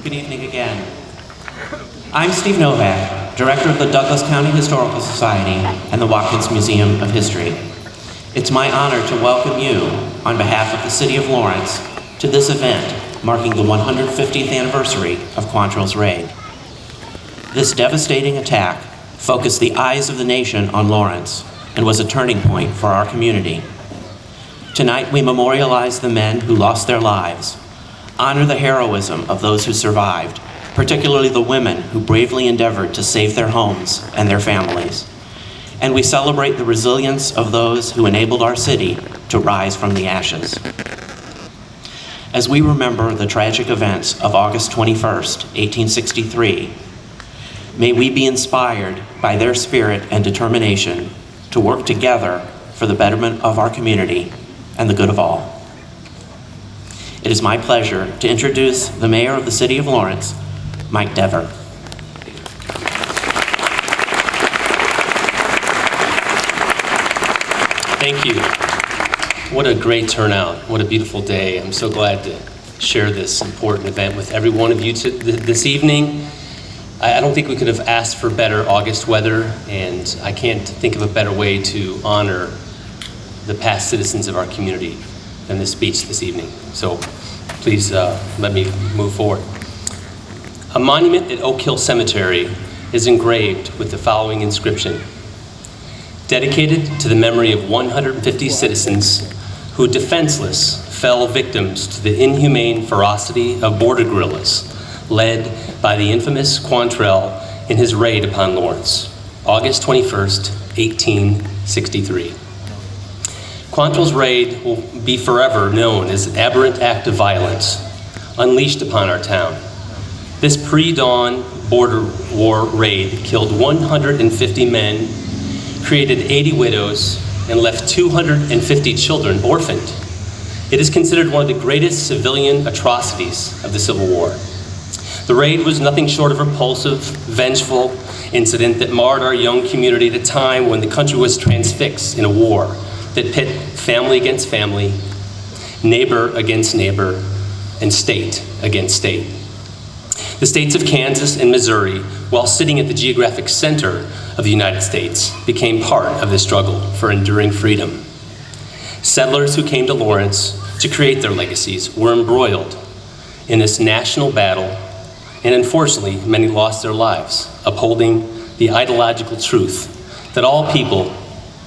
Good evening again. I'm Steve Novak, Director of the Douglas County Historical Society and the Watkins Museum of History. It's my honor to welcome you, on behalf of the City of Lawrence, to this event marking the 150th anniversary of Quantrills' raid. This devastating attack focused the eyes of the nation on Lawrence and was a turning point for our community. Tonight, we memorialize the men who lost their lives, honor the heroism of those who survived, particularly the women who bravely endeavored to save their homes and their families. And we celebrate the resilience of those who enabled our city to rise from the ashes. As we remember the tragic events of August 21st, 1863, may we be inspired by their spirit and determination to work together for the betterment of our community and the good of all. It is my pleasure to introduce the Mayor of the City of Lawrence, Mike Dever. Thank you. What a great turnout. What a beautiful day. I'm so glad to share this important event with every one of you this evening. I don't think we could have asked for better August weather, and I can't think of a better way to honor the past citizens of our community than this speech this evening. So please let me move forward. A monument at Oak Hill Cemetery is engraved with the following inscription: dedicated to the memory of 150 citizens who, defenseless, fell victims to the inhumane ferocity of border guerrillas led by the infamous Quantrill in his raid upon Lawrence, August 21st, 1863. Quantrill's raid will be forever known as an aberrant act of violence unleashed upon our town. This pre-dawn border war raid killed 150 men, created 80 widows, and left 250 children orphaned. It is considered one of the greatest civilian atrocities of the Civil War. The raid was nothing short of a repulsive, vengeful incident that marred our young community at a time when the country was transfixed in a war that pit family against family, neighbor against neighbor, and state against state. The states of Kansas and Missouri, while sitting at the geographic center of the United States, became part of the struggle for enduring freedom. Settlers who came to Lawrence to create their legacies were embroiled in this national battle, and unfortunately, many lost their lives upholding the ideological truth that all people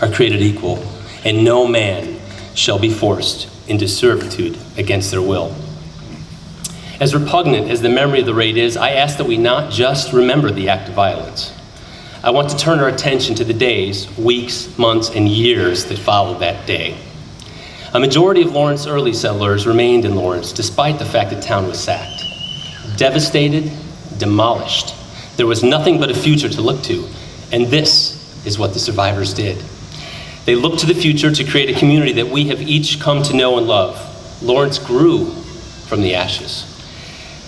are created equal and no man shall be forced into servitude against their will. As repugnant as the memory of the raid is, I ask that we not just remember the act of violence. I want to turn our attention to the days, weeks, months, and years that followed that day. A majority of Lawrence early settlers remained in Lawrence despite the fact that town was sacked. Devastated, demolished. There was nothing but a future to look to, and this is what the survivors did. They looked to the future to create a community that we have each come to know and love. Lawrence grew from the ashes.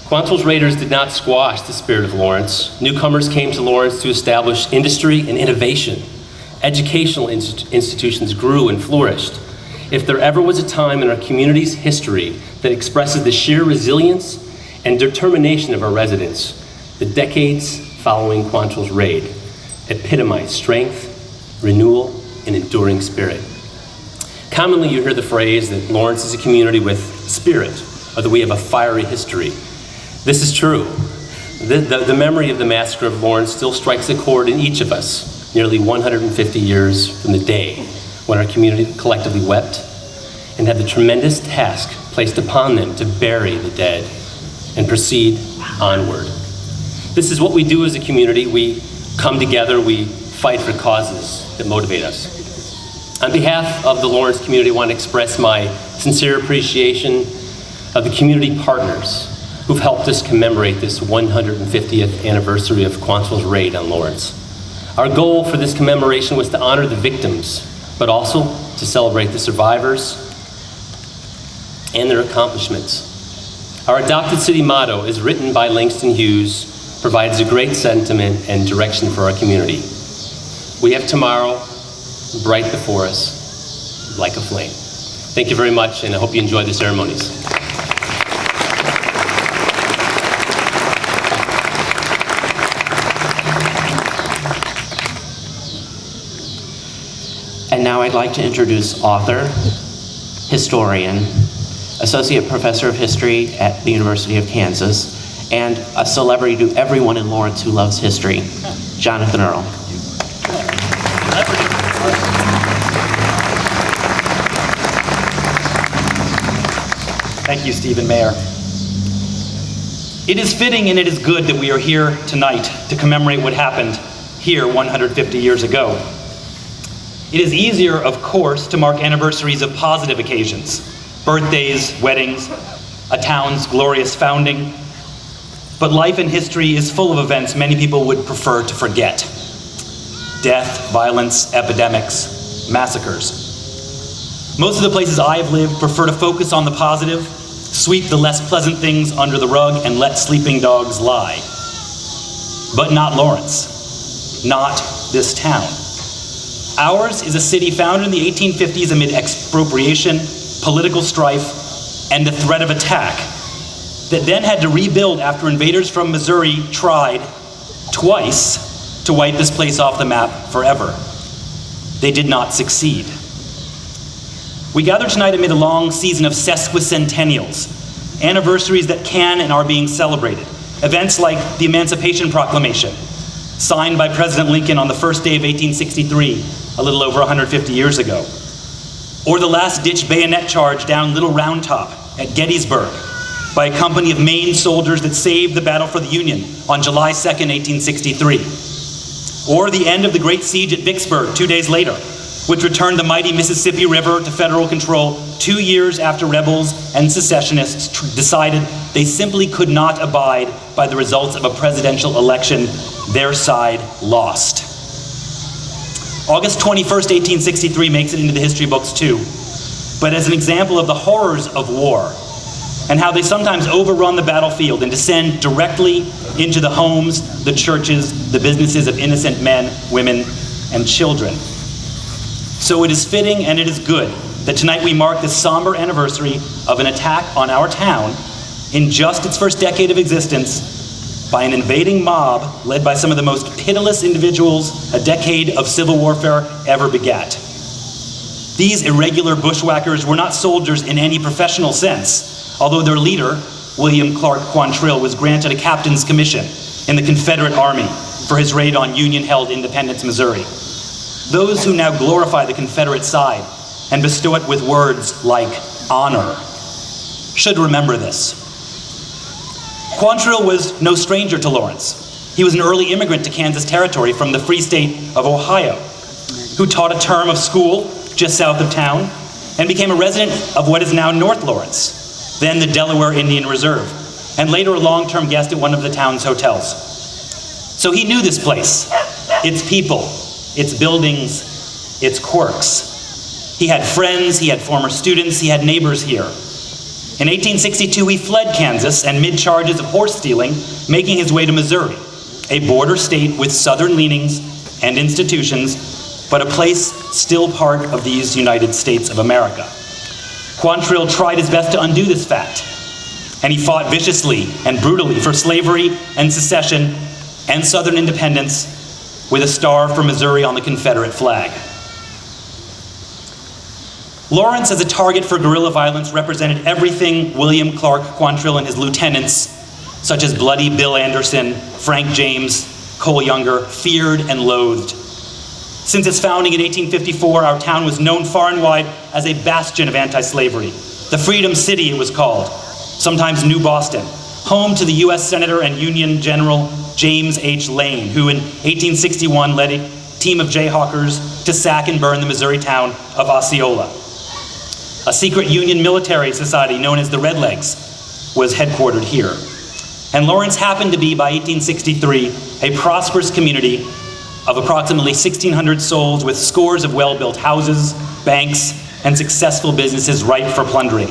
Quantrill's raiders did not squash the spirit of Lawrence. Newcomers came to Lawrence to establish industry and innovation. Educational institutions grew and flourished. If there ever was a time in our community's history that expresses the sheer resilience and determination of our residents, the decades following Quantrill's raid epitomized strength, renewal, and enduring spirit. Commonly, you hear the phrase that Lawrence is a community with spirit, or that we have a fiery history. This is true. The memory of the massacre of Lawrence still strikes a chord in each of us, nearly 150 years from the day when our community collectively wept and had the tremendous task placed upon them to bury the dead and proceed onward. This is what we do as a community. We come together, we fight for causes that motivate us. On behalf of the Lawrence community, I want to express my sincere appreciation of the community partners who've helped us commemorate this 150th anniversary of Quantrill's raid on Lawrence. Our goal for this commemoration was to honor the victims, but also to celebrate the survivors and their accomplishments. Our adopted city motto, is written by Langston Hughes, provides a great sentiment and direction for our community. We have tomorrow bright before us like a flame. Thank you very much, and I hope you enjoy the ceremonies. I'd like to introduce author, historian, associate professor of history at the University of Kansas, and a celebrity to everyone in Lawrence who loves history, Jonathan Earl. Thank you, Stephen Mayer. It is fitting and it is good that we are here tonight to commemorate what happened here 150 years ago. It is easier, of course, to mark anniversaries of positive occasions, birthdays, weddings, a town's glorious founding. But life and history is full of events many people would prefer to forget. Death, violence, epidemics, massacres. Most of the places I have lived prefer to focus on the positive, sweep the less pleasant things under the rug, and let sleeping dogs lie. But not Lawrence. Not this town. Ours is a city founded in the 1850s amid expropriation, political strife, and the threat of attack, that then had to rebuild after invaders from Missouri tried twice to wipe this place off the map forever. They did not succeed. We gather tonight amid a long season of sesquicentennials, anniversaries that can and are being celebrated. Events like the Emancipation Proclamation, signed by President Lincoln on the first day of 1863, a little over 150 years ago. Or the last-ditch bayonet charge down Little Round Top at Gettysburg by a company of Maine soldiers that saved the battle for the Union on July 2nd, 1863. Or the end of the Great Siege at Vicksburg 2 days later, which returned the mighty Mississippi River to federal control 2 years after rebels and secessionists decided they simply could not abide by the results of a presidential election their side lost. August 21st, 1863 makes it into the history books too, but as an example of the horrors of war and how they sometimes overrun the battlefield and descend directly into the homes, the churches, the businesses of innocent men, women, and children. So it is fitting and it is good that tonight we mark the somber anniversary of an attack on our town in just its first decade of existence by an invading mob led by some of the most pitiless individuals a decade of civil warfare ever begat. These irregular bushwhackers were not soldiers in any professional sense, although their leader, William Clark Quantrill, was granted a captain's commission in the Confederate Army for his raid on Union-held Independence, Missouri. Those who now glorify the Confederate side and bestow it with words like honor should remember this. Quantrill was no stranger to Lawrence. He was an early immigrant to Kansas Territory from the Free State of Ohio, who taught a term of school just south of town and became a resident of what is now North Lawrence, then the Delaware Indian Reserve, and later a long-term guest at one of the town's hotels. So he knew this place, its people, its buildings, its quirks. He had friends, he had former students, he had neighbors here. In 1862, he fled Kansas and mid charges of horse stealing, making his way to Missouri, a border state with southern leanings and institutions, but a place still part of these United States of America. Quantrill tried his best to undo this fact, and he fought viciously and brutally for slavery and secession and Southern independence, with a star for Missouri on the Confederate flag. Lawrence, as a target for guerrilla violence, represented everything William Clark Quantrill and his lieutenants, such as Bloody Bill Anderson, Frank James, Cole Younger, feared and loathed. Since its founding in 1854, our town was known far and wide as a bastion of anti-slavery. The Freedom City, it was called, sometimes New Boston, home to the U.S. Senator and Union General James H. Lane, who in 1861 led a team of Jayhawkers to sack and burn the Missouri town of Osceola. A secret Union military society known as the Redlegs was headquartered here. And Lawrence happened to be, by 1863, a prosperous community of approximately 1,600 souls with scores of well-built houses, banks, and successful businesses ripe for plundering.